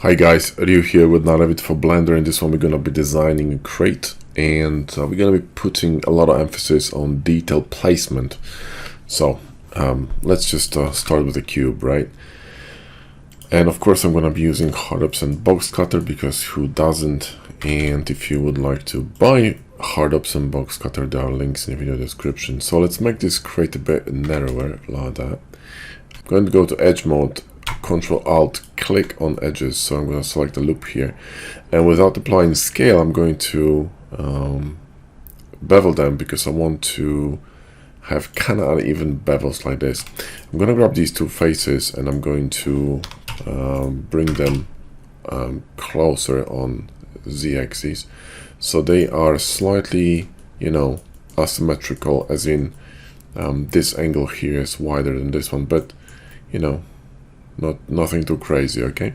Hi guys, Ryu here with Naravit for Blender. In this one we're going to be designing a crate, and we're going to be putting a lot of emphasis on detail placement. So let's just start with the cube, right? And of course I'm going to be using HardOPS and Boxcutter, because who doesn't? And if you would like to buy HardOPS and Boxcutter, there are links in the video description. So let's make this crate a bit narrower, like that. I'm going to go to edge mode, Control Alt, click on edges. So I'm going to select the loop here, and without applying scale I'm going to bevel them, because I want to have kind of uneven bevels like this. I'm going to grab these two faces and I'm going to bring them closer on z-axis, so they are slightly, asymmetrical, as in this angle here is wider than this one, but nothing too crazy. Okay,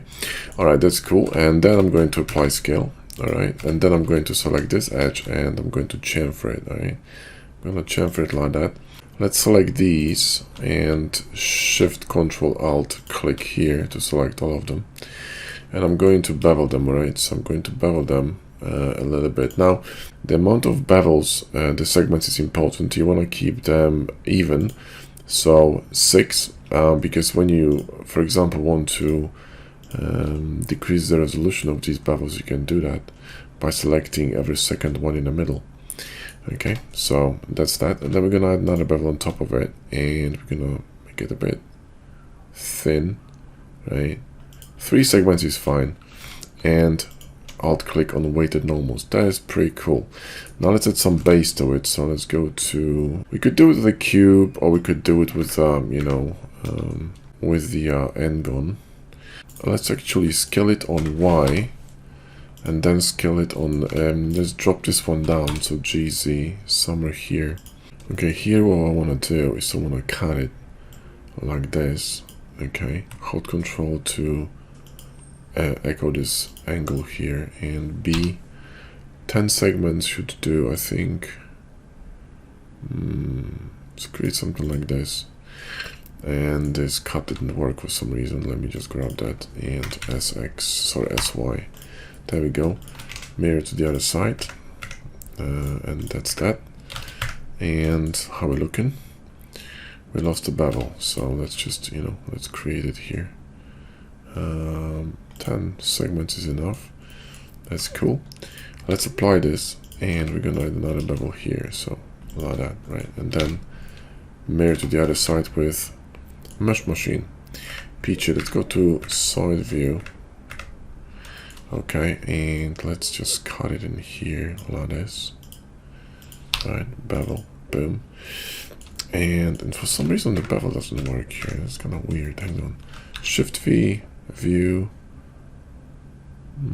all right, that's cool. And then I'm going to apply scale. All right, and then I'm going to select this edge and I'm going to chamfer it. All right, I'm going to chamfer it like that. Let's select these and shift Control Alt click here to select all of them, and I'm going to bevel them. All right, so I'm going to bevel them a little bit. Now the amount of bevels, the segments, is important. You want to keep them even, so 6, because when you, for example, want to decrease the resolution of these bevels, you can do that by selecting every second one in the middle. Okay, so that's that. And then we're gonna add another bevel on top of it, and we're gonna make it a bit thin, right? 3 segments is fine, and Alt click on weighted normals. That is pretty cool. Now let's add some base to it. So let's go to, we could do it with a cube, or we could do it with with the end gun. Let's actually scale it on Y, and then scale it on, let's drop this one down, so GZ, somewhere here. Okay, here what I want to do is I want to cut it like this. Okay, hold Control to echo this angle here, and B, 10 segments should do, I think. Let's create something like this. And this cut didn't work for some reason. Let me just grab that and SY. There we go. Mirror to the other side, and that's that. And how we're looking? We lost the bevel, so let's just let's create it here. 10 segments is enough. That's cool. Let's apply this, and we're gonna add another bevel here, so like that, right? And then mirror to the other side with mesh machine. Peachy, let's go to side view. Okay, and let's just cut it in here like this. Alright, bevel, boom. And for some reason the bevel doesn't work here. That's kind of weird. Hang on. Shift V, view. Let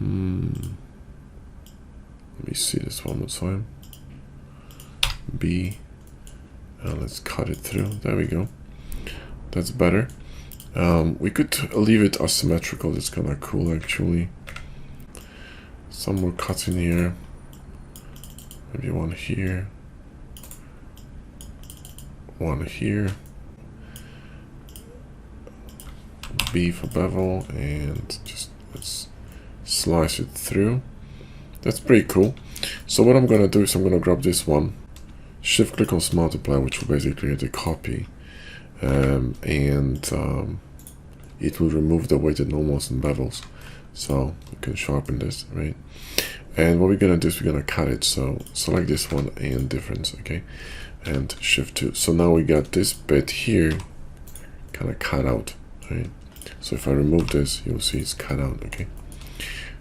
me see this one more time. B. Let's cut it through. There we go. That's better. We could leave it asymmetrical. It's kind of cool, actually. Some more cuts in here. Maybe one here. One here. B for bevel, and just let's slice it through. That's pretty cool. So what I'm gonna do is I'm gonna grab this one, shift click on multiply, which will basically create a copy, and it will remove the weighted normals and bevels, so we can sharpen this, right? And what we're gonna do is we're gonna cut it. So select this one and difference, okay, and shift 2. So now we got this bit here kind of cut out, right? So if I remove this, you'll see it's cut out. Okay,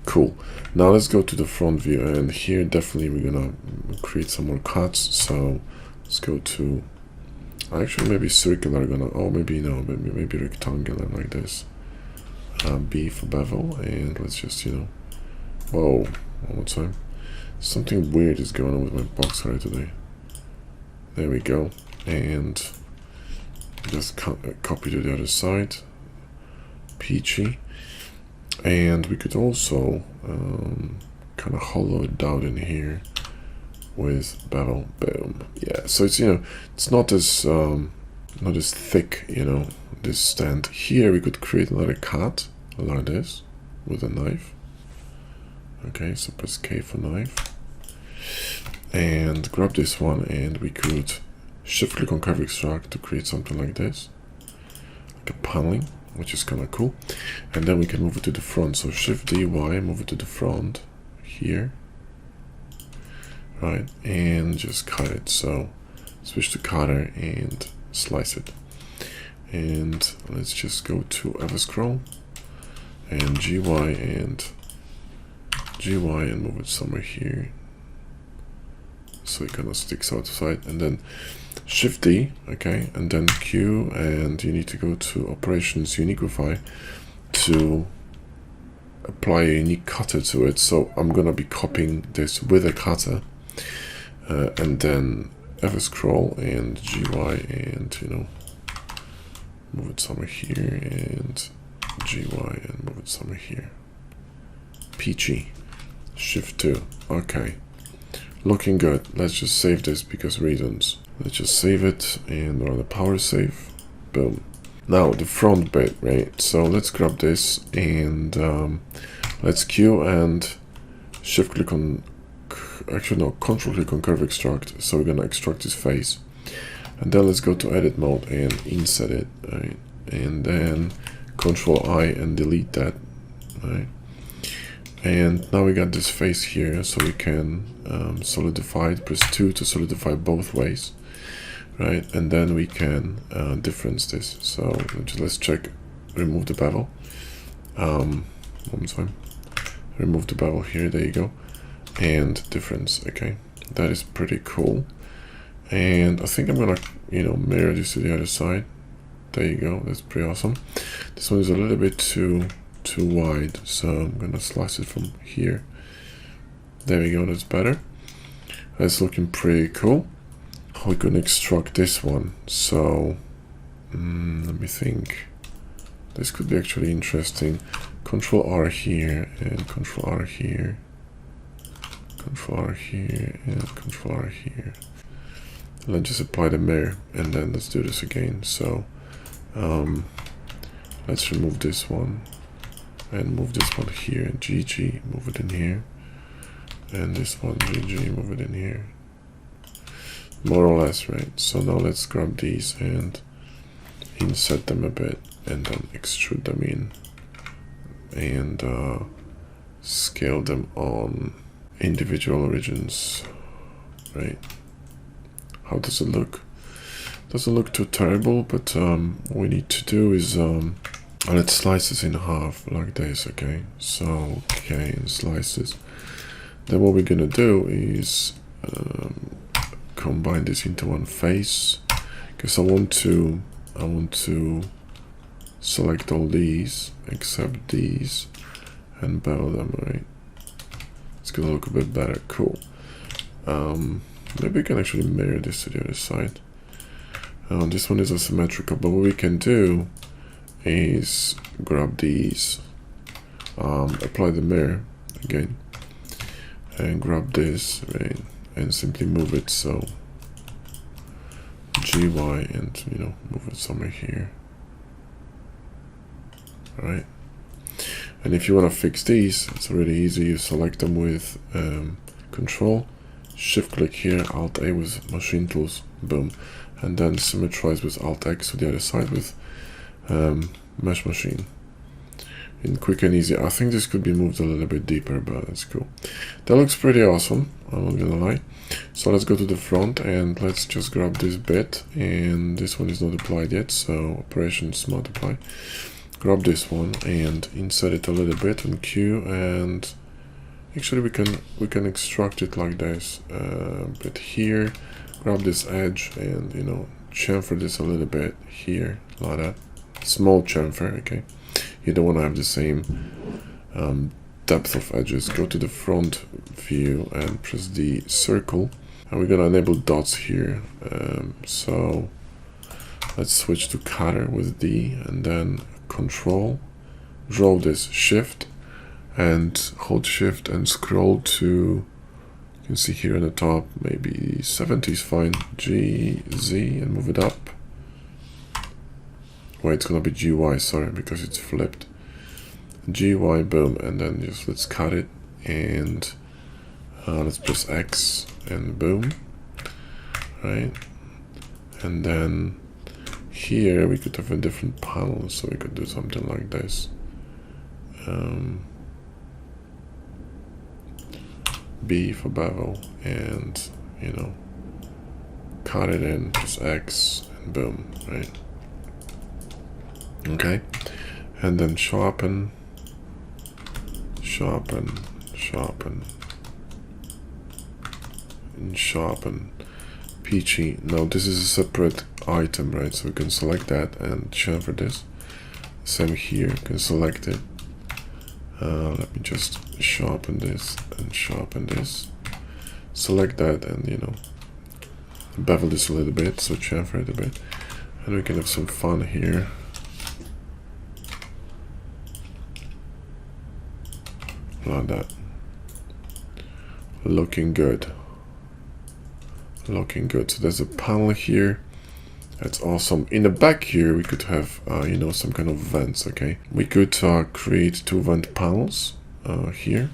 cool. Now let's go to the front view, and here definitely we're gonna create some more cuts. So let's go to, actually maybe circular, maybe no, maybe rectangular like this. B for bevel, and let's just whoa, one more time. Something weird is going on with my Boxcutter today. There we go, and just copy to the other side. Peachy. And we could also kind of hollow it down in here with bevel, boom. Yeah, so it's it's not as thick, this stand. Here we could create another cut like this. with a knife. Okay, so press K for knife. And grab this one, and we could shift click on curve extract to create something like this. Like a paneling, which is kind of cool. And then we can move it to the front. So shift D, Y, move it to the front here. Right, and just cut it. So switch to cutter and slice it. And let's just go to ever scroll and GY and move it somewhere here. So it kind of sticks outside, and then shift D, okay, and then Q, and you need to go to operations uniqueify to apply a unique cutter to it. So I'm gonna be copying this with a cutter, and then ever scroll and GY and, you know, move it somewhere here, and GY and move it somewhere here. Peachy. Shift 2. Okay. Looking good. Let's just save this because reasons. Let's just save it and run a power save. Boom. Now the front bit, right? So let's grab this and let's Q and shift click on, actually no, control click on curve extract. So we're gonna extract his face. And then let's go to edit mode and insert it, right? And then control I and delete that, right? And now we got this face here, so we can solidify it. Press 2 to solidify both ways, right? And then we can difference this. So let's check, remove the bevel. One more time. Remove the bevel here, there you go. And difference, okay. That is pretty cool. And I think I'm gonna, you know, mirror this to the other side. There you go, that's pretty awesome. This one is a little bit too wide, so I'm gonna slice it from here. There we go, that's better. That's looking pretty cool. We can extract this one. So let me think. This could be actually interesting. Control R here and Control R here. Control R here and Control R here. And then just apply the mirror, and then let's do this again. So let's remove this one and move this one here, GG, move it in here, and this one, GG, move it in here, more or less, right? So now let's grab these and insert them a bit, and then extrude them in, and scale them on individual origins, right? How does it look? Doesn't look too terrible, but what we need to do is let's slice this in half like this, okay? So okay, and slice this. Then what we're gonna do is combine this into one face, because I want to select all these except these and bevel them, right? It's gonna look a bit better. Cool. Maybe we can actually mirror this to the other side. This one is asymmetrical, but what we can do is grab these, apply the mirror again, and grab this, right, and simply move it. So GY and, you know, move it somewhere here. All right. And if you want to fix these, it's really easy. You select them with Control, Shift click here, Alt A with Machine Tools, boom, and then symmetrize with Alt X to the other side with Mesh Machine. In quick and easy. I think this could be moved a little bit deeper, but that's cool. That looks pretty awesome, I'm not gonna lie. So let's go to the front and let's just grab this bit, and this one is not applied yet, so operations multiply. Grab this one and insert it a little bit on Q, and actually we can extract it like this, but here grab this edge and, you know, chamfer this a little bit here like that, small chamfer, okay? You don't want to have the same depth of edges. Go to the front view and press the circle, and we're gonna enable dots here. So let's switch to cutter with D, and then Control, draw this, Shift, and hold Shift and scroll to, you can see here on the top, maybe 70 is fine, G, Z, and move it up. Wait, it's gonna be GY, sorry, because it's flipped. GUI, boom, and then just let's cut it, and let's press X, and boom, right? And then here we could have a different panel, so we could do something like this. B for bevel, and you know, cut it in, press X, and boom, right? Okay, and then sharpen, sharpen, sharpen, and sharpen. Peachy. Now this is a separate item, right? So we can select that and chamfer this. Same here, you can select it. Let me just sharpen this and sharpen this. Select that and, you know, bevel this a little bit, so chamfer it a bit. And we can have some fun here. Like that. Looking good. Looking good. So there's a panel here. That's awesome. In the back here, we could have, you know, some kind of vents, okay? We could create 2 vent panels here.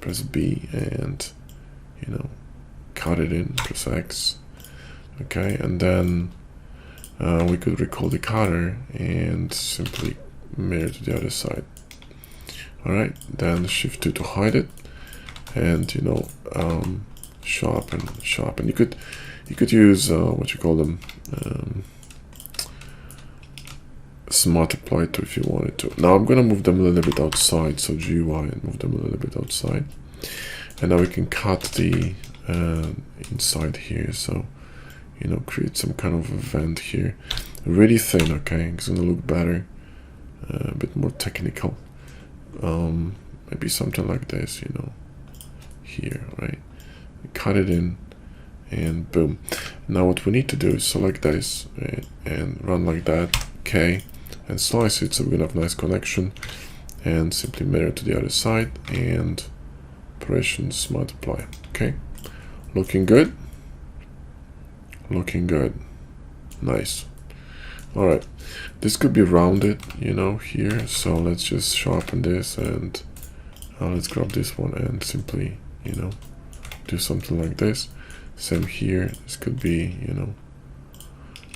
Press B and, you know, cut it in, press X. Okay, and then we could recall the cutter and simply mirror to the other side. All right, then Shift 2 to hide it. And, you know, sharpen, sharpen. You could use what you call them, smart apply to if you wanted to. Now I'm gonna move them a little bit outside, so GUI and move them a little bit outside. And now we can cut the inside here, so you know, create some kind of event here. Really thin, okay? It's gonna look better, a bit more technical. Maybe something like this, you know, here, right? Cut it in, and boom. Now what we need to do is select this, right, and run like that, okay, and slice it so we're gonna have nice connection, and simply mirror to the other side, and operations multiply. Okay, looking good, looking good, nice. All right, this could be rounded, you know, here, so let's just sharpen this, and let's grab this one and simply, you know, do something like this. Same here. This could be, you know,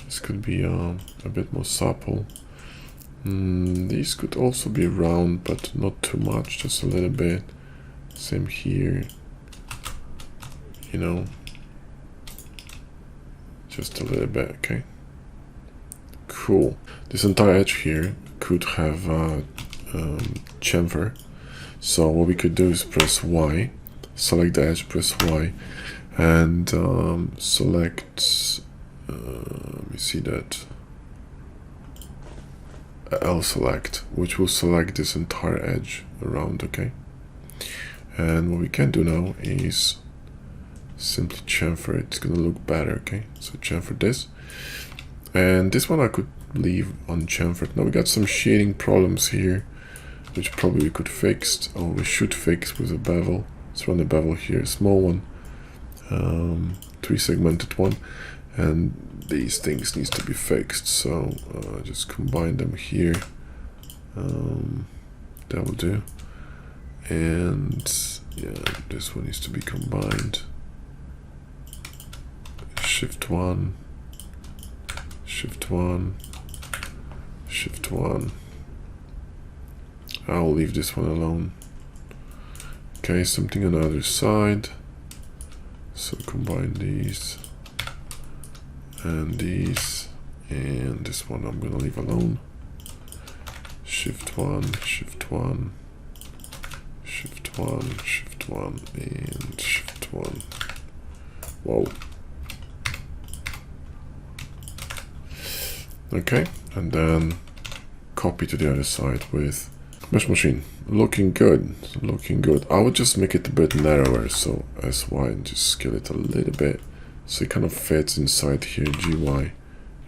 this could be a bit more supple. These could also be round, but not too much, just a little bit. Same here, you know, just a little bit. Okay, cool. This entire edge here could have chamfer. So what we could do is press Y, select the edge, press Y, and select, let me see that, L select, which will select this entire edge around, okay? And what we can do now is simply chamfer it. It's gonna look better, okay? So chamfer this, and this one I could leave unchamfered. Now we got some shading problems here, which probably we could fix, or we should fix with a bevel. Let's run a bevel here, small one, 3 segmented one, and these things needs to be fixed. So just combine them here. That will do. And yeah, this one needs to be combined. Shift 1, Shift 1, Shift 1. I'll leave this one alone. Okay, something on the other side. So combine these and these, and this one I'm gonna leave alone. Shift 1, Shift 1, Shift 1, Shift 1, and Shift 1. Whoa. Okay, and then copy to the other side with Mesh Machine. Looking good, looking good. I would just make it a bit narrower, so SY, and just scale it a little bit so it kind of fits inside here, GY,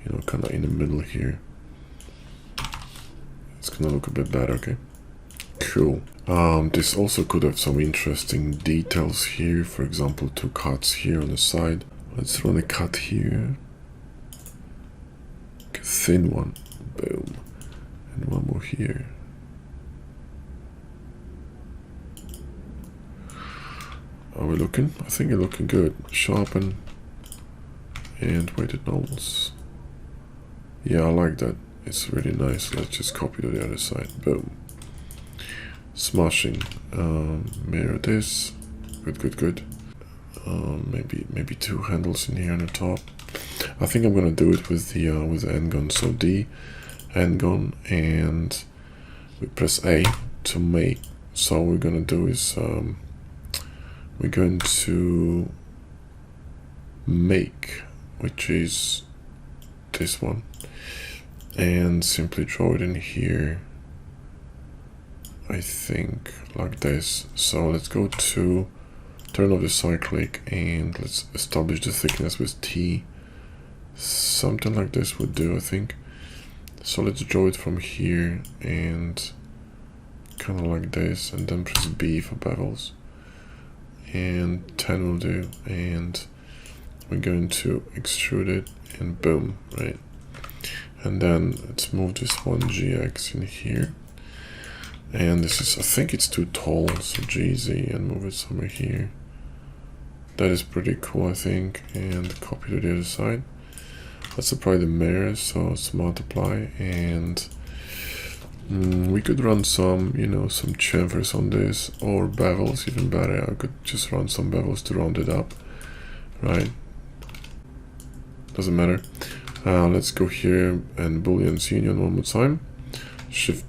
you know, kind of in the middle here. It's gonna look a bit better, okay? Cool. This also could have some interesting details here. For example, 2 cuts here on the side. Let's run a cut here. A thin one, boom, and one more here. Are we looking? I think you're looking good. Sharpen and weighted normals. Yeah, I like that. It's really nice. Let's just copy to the other side. Boom. Smashing. Mirror this. Good. Maybe two handles in here on the top. I think I'm gonna do it with the end gun. So D, end gun, and we press A to make. So what we're gonna do is we're going to make, which is this one, and simply draw it in here. I think like this. So let's go to turn off the cyclic and let's establish the thickness with T. Something like this would do, I think. So let's draw it from here and kind of like this, and then press B for bevels, and 10 will do, and we're going to extrude it, and boom, right? And then let's move this one GX in here, and this is, I think it's too tall, so GZ, and move it somewhere here. That is pretty cool, I think, and copy to the other side. Let's apply the mirror, so let's multiply, and we could run some, some chamfers on this, or bevels, even better. I could just run some bevels to round it up, right? Doesn't matter. Let's go here and Boolean union one more time. Shift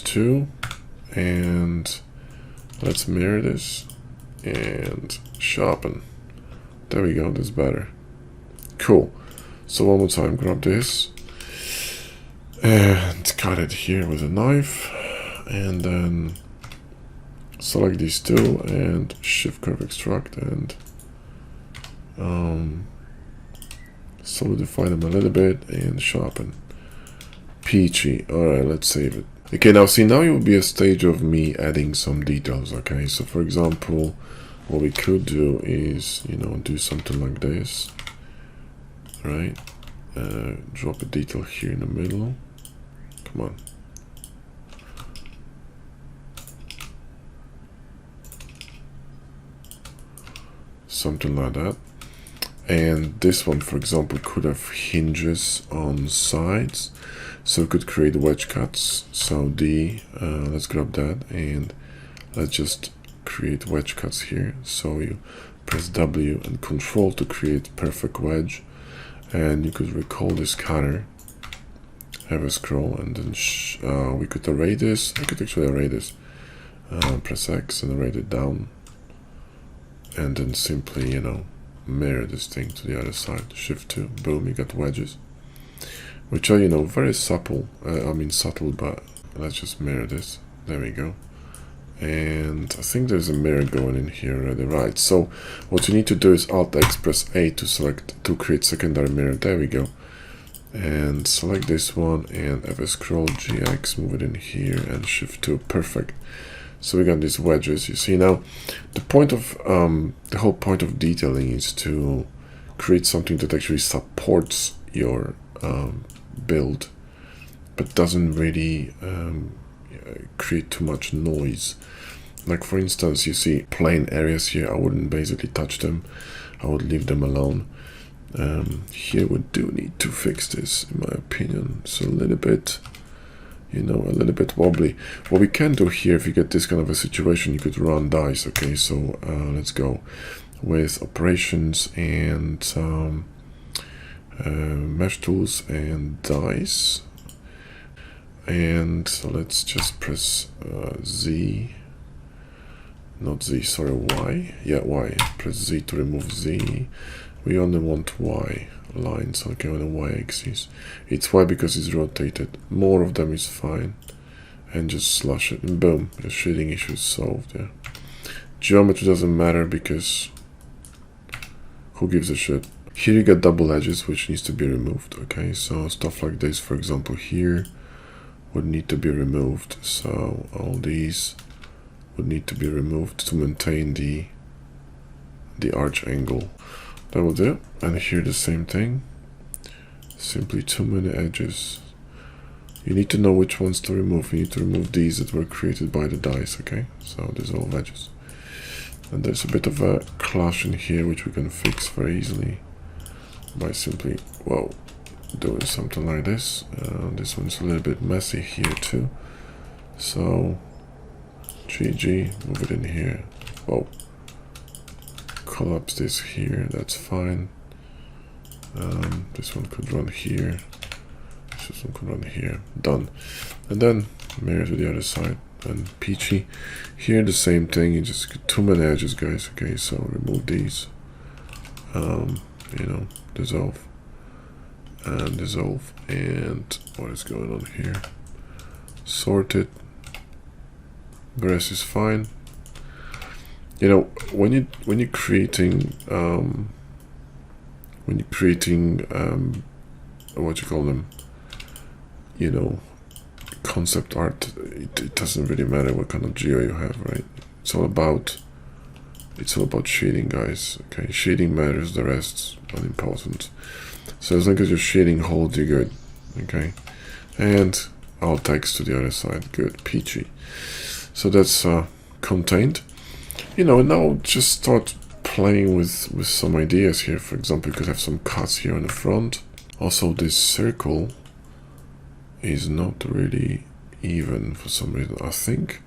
2, and let's mirror this and sharpen. There we go. That's better. Cool. So one more time, grab this and cut it here with a knife, and then select these two and shift curve extract and solidify them a little bit and sharpen. Peachy. Alright, let's save it. Okay, now see, now it will be a stage of me adding some details. Okay, so for example, what we could do is, do something like this, right? Drop a detail here in the middle. Come on. Something like that. And this one, for example, could have hinges on sides, so we could create wedge cuts. So D, let's grab that, and let's just create wedge cuts here. So you press W and Control to create perfect wedge, and you could recall this cutter, have a scroll, and then we could array this. I could actually array this. Press X and array it down, and then simply, mirror this thing to the other side. Shift 2, boom, you got wedges, which are, very subtle. Subtle, but let's just mirror this. There we go. And I think there's a mirror going in here already, right? So what you need to do is Alt X, press A to create secondary mirror. There we go. And select this one and have a scroll GX, move it in here, and Shift 2. Perfect. So we got these wedges. You see, now the point of the whole point of detailing is to create something that actually supports your build, but doesn't really create too much noise. Like for instance, you see plain areas here, I wouldn't basically touch them. I would leave them alone. Here we do need to fix this, in my opinion. It's a little bit, a little bit wobbly. What we can do here, if you get this kind of a situation, you could run dice. Okay, so let's go with operations and mesh tools and dice. And so let's just press Z, not Z, sorry, Y. Yeah, Y. Press Z to remove Z. We only want Y lines, okay, on the Y axis. It's Y because it's rotated. More of them is fine. And just slash it, and boom, the shading issue is solved. Yeah. Geometry doesn't matter because who gives a shit? Here you got double edges, which needs to be removed. Okay, so stuff like this, for example, here would need to be removed. So all these would need to be removed to maintain the arch angle. That will do. And here the same thing. Simply too many edges. You need to know which ones to remove. You need to remove these that were created by the dice, okay? So these are all edges. And there's a bit of a clash in here, which we can fix very easily by simply, well, doing something like this. This one's a little bit messy here too. So, GG, move it in here. Whoa. Collapse this here, that's fine. This one could run here. This one could run here. Done. And then mirror to the other side. And peachy. Here the same thing, you just get too many edges, guys. Okay, so remove these. You know, dissolve. And dissolve. And what is going on here? Sort it. The rest is fine. You know, when you're creating what you call them, you know, concept art, it doesn't really matter what kind of geo you have, right? It's all about shading, guys. Okay, shading matters, the rest's unimportant. So as long as your shading holds, you're good. Okay, and alt text to the other side, good, peachy. So that's contained. You know, now just start playing with some ideas here. For example, you could have some cuts here on the front. Also, this circle is not really even for some reason. I think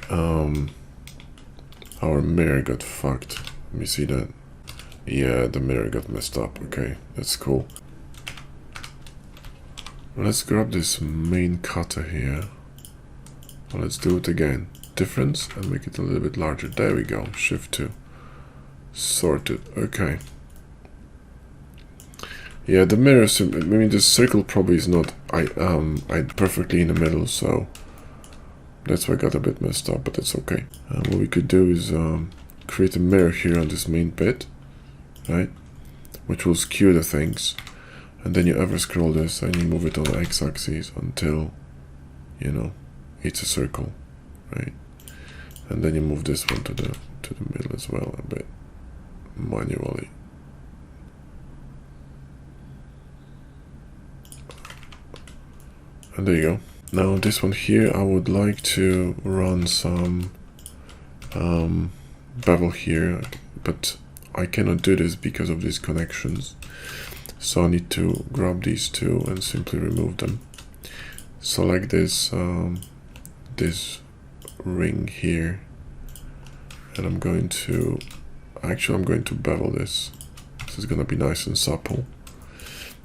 our mirror got fucked. Let me see that. Yeah, the mirror got messed up. Okay, that's cool. Let's grab this main cutter here. Let's do it again. Difference and make it a little bit larger. There we go. Shift 2. Sorted. Okay. Yeah, the mirror. I mean, the circle probably is not perfectly in the middle, so that's why I got a bit messed up. But that's okay. What we could do is create a mirror here on this main bit, right? Which will skew the things, and then you ever scroll this and you move it on the x-axis until, you know, it's a circle, right? And then you move this one to the middle as well a bit manually. And there you go. Now this one here, I would like to run some bevel here, but I cannot do this because of these connections. So I need to grab these two and simply remove them. Select this this ring here, and I'm going to bevel this. This is gonna be nice and supple.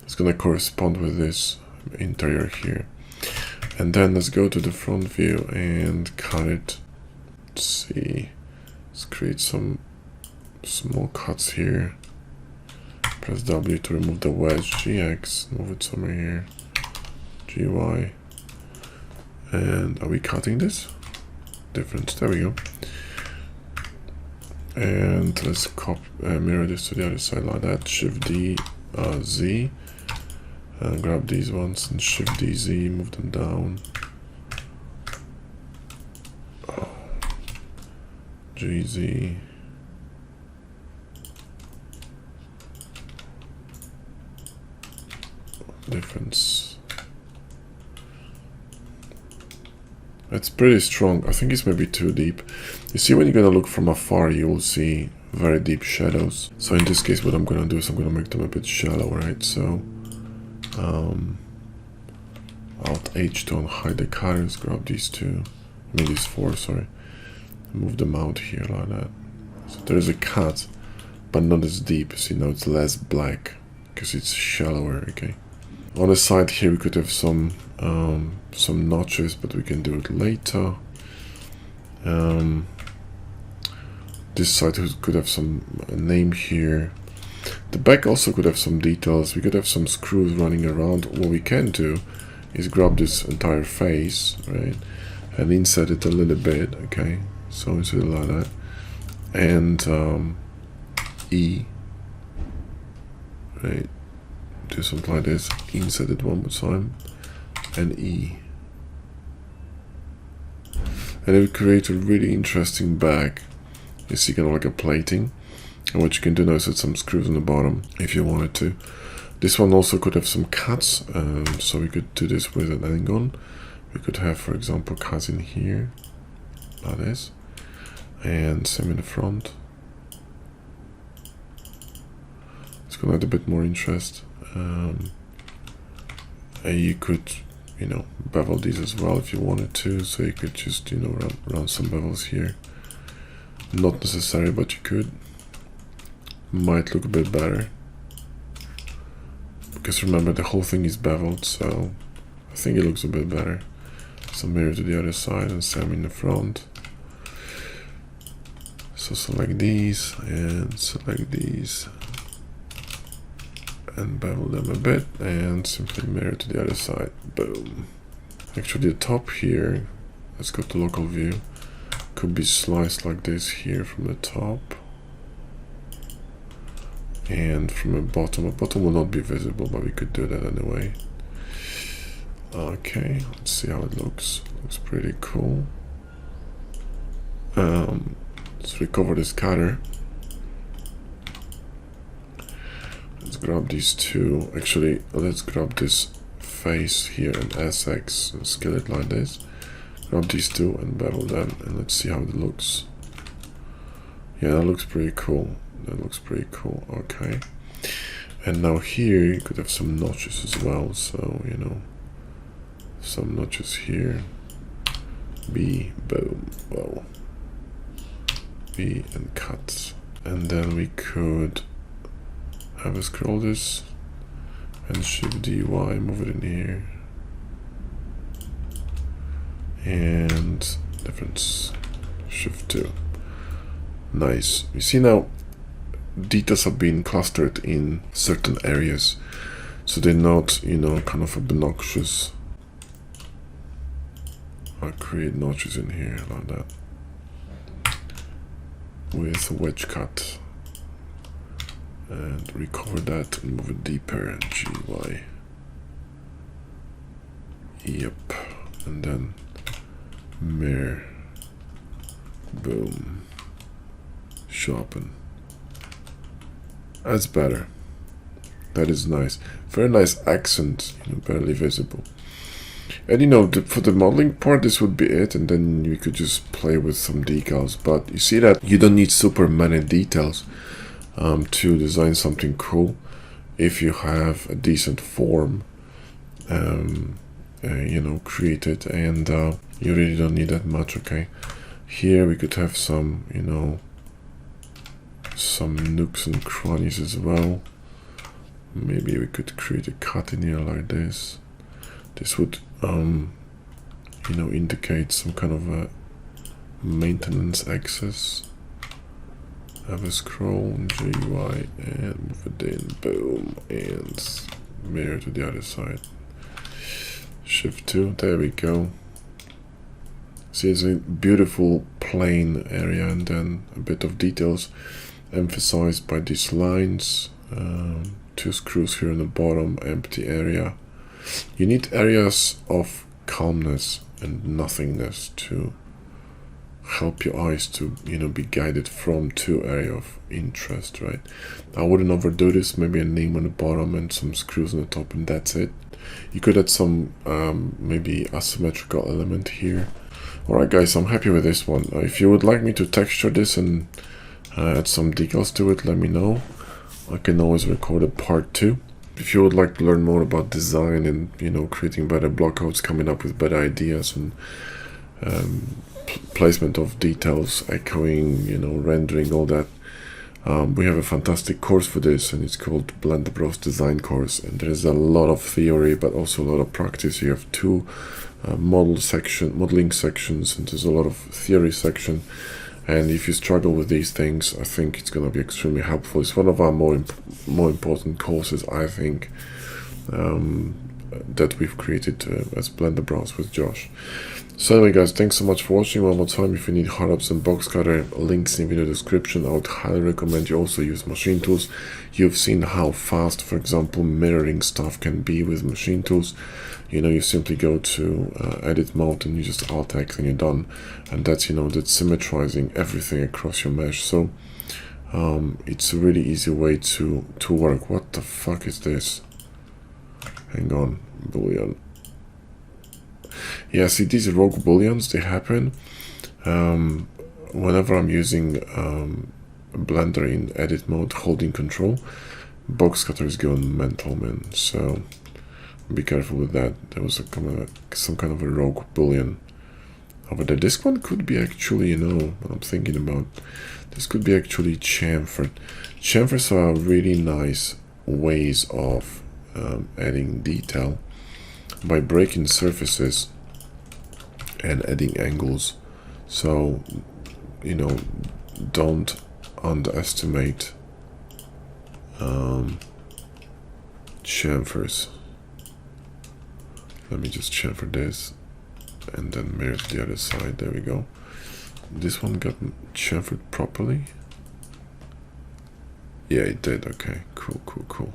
It's gonna correspond with this interior here. And then let's go to the front view and cut it. Let's see. Let's create some small cuts here. Press W to remove the wedge. GX, move it somewhere here. GY. And are we cutting this? Difference. There we go. And let's mirror this to the other side like that. Shift D, Z. And grab these ones and Shift D, Z, move them down. Oh. GZ. Difference. It's pretty strong. I think it's maybe too deep. You see, when you're gonna look from afar, you will see very deep shadows. So in this case, what I'm gonna do is I'm gonna make them a bit shallow, right? So Alt H to unhide the cutters, grab these two, I mean these four, sorry. Move them out here like that. So there is a cut, but not as deep. See, now it's less black because it's shallower, okay? On the side here, we could have some notches, but we can do it later. This side could have some name here. The back also could have some details. We could have some screws running around. What we can do is grab this entire face, right, and insert it a little bit, okay? So insert it like that, and E, right? Do something like this. Insert it one more time, and E, and it will create a really interesting bag. You see, kind of like a plating. And what you can do now is set some screws on the bottom if you wanted to. This one also could have some cuts, so we could do this with an angle. We could have, for example, cuts in here, like this. and same in the front. It's gonna add a bit more interest. You could, you know, bevel these as well if you wanted to, so you could just, you know, run some bevels here. Not necessary, but you could. Might look a bit better, because remember the whole thing is beveled, so I think it looks a bit better. Some mirror to the other side and same in the front. So select these and select these and bevel them a bit and simply mirror to the other side. Boom. Actually the top here, let's go to local view, could be sliced like this here from the top. And from the bottom will not be visible, but we could do that anyway. Okay, let's see how it looks. Looks pretty cool. Let's recover this cutter. Let's grab these two. Actually, let's grab this face here and SX and scale it like this. Grab these two and bevel them, and let's see how it looks. Yeah, that looks pretty cool. That looks pretty cool. Okay. And now here you could have some notches as well. So, you know, some notches here. B, boom, wow. B and cut. And then we could have a scroll this and shift DY, move it in here. And difference, shift 2. Nice. You see now, details have been clustered in certain areas, so they're not, you know, kind of obnoxious. I'll create notches in here like that with a wedge cut and recover that and move it deeper. GY. Yep. And then mirror. Boom. Sharpen. That's better. That is nice. Very nice accent, you know, barely visible. And you know, for the modeling part, this would be it, and then you could just play with some decals. But you see that you don't need super many details to design something cool if you have a decent form, you know, created, and you really don't need that much. Okay, here we could have some, you know, some nooks and crannies as well. Maybe we could create a cut in here like this. This would, you know, indicate some kind of a maintenance access. Have a scroll, GUI, and move it in, boom, and mirror to the other side. Shift 2, there we go. See, it's a beautiful plain area, and then a bit of details emphasized by these lines. 2 screws here in the bottom, empty area. You need areas of calmness and nothingness to help your eyes to, you know, be guided from to area of interest, right? I wouldn't overdo this. Maybe a name on the bottom and some screws on the top, and that's it. You could add some maybe asymmetrical element here. Alright guys, I'm happy with this one. If you would like me to texture this and add some decals to it, let me know. I can always record a part 2. If you would like to learn more about design and, you know, creating better block codes, coming up with better ideas and placement of details, echoing, you know, rendering, all that, we have a fantastic course for this, and it's called Blender Bros Design Course, and there's a lot of theory but also a lot of practice. You have 2 modeling sections, and there's a lot of theory section. And if you struggle with these things, I think it's going to be extremely helpful. It's one of our more important courses, I think, that we've created as Blender Bros with Josh. So anyway guys, thanks so much for watching. One more time, if you need HardOPS and Boxcutter, links in the video description. I would highly recommend you also use machine tools. You've seen how fast, for example, mirroring stuff can be with machine tools. You know, you simply go to edit mode and you just Alt X and you're done. And that's, you know, that's symmetrizing everything across your mesh. So it's a really easy way to work. What the fuck is this? Hang on, boolean. Yeah, see, these rogue booleans, they happen whenever I'm using Blender in edit mode, holding control, Boxcutter is going mental, man. So be careful with that. There was some kind of a rogue boolean over there. This one could be actually, what I'm thinking about. This could be actually chamfered. Chamfers are really nice ways of adding detail by breaking surfaces and adding angles. So, don't underestimate chamfers. Let me just chamfer this and then mirror to the other side. There we go. This one got chamfered properly. Yeah, it did. Okay, cool.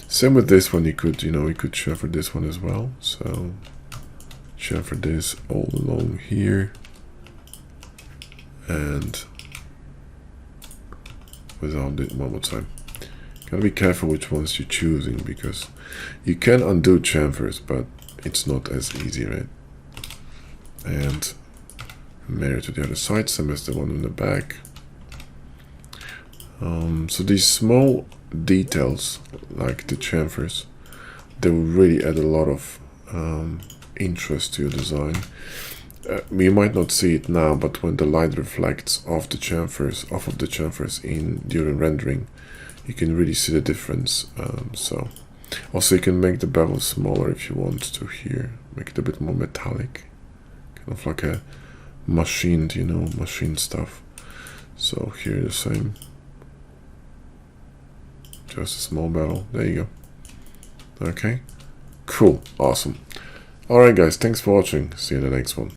Same with this one. You could chamfer this one as well. So chamfer this all along here, and without it one more time. Gotta be careful which ones you're choosing, because you can undo chamfers, but it's not as easy, right? And mirror to the other side, same as the one in the back. So these small details, like the chamfers, they will really add a lot of interest to your design. You might not see it now, but when the light reflects off the chamfers, during rendering, you can really see the difference. So also you can make the bevel smaller if you want to here, make it a bit more metallic, kind of like a machined, machine stuff. So here the same, just a small bevel. There you go. Okay, cool, awesome. Alright guys, thanks for watching. See you in the next one.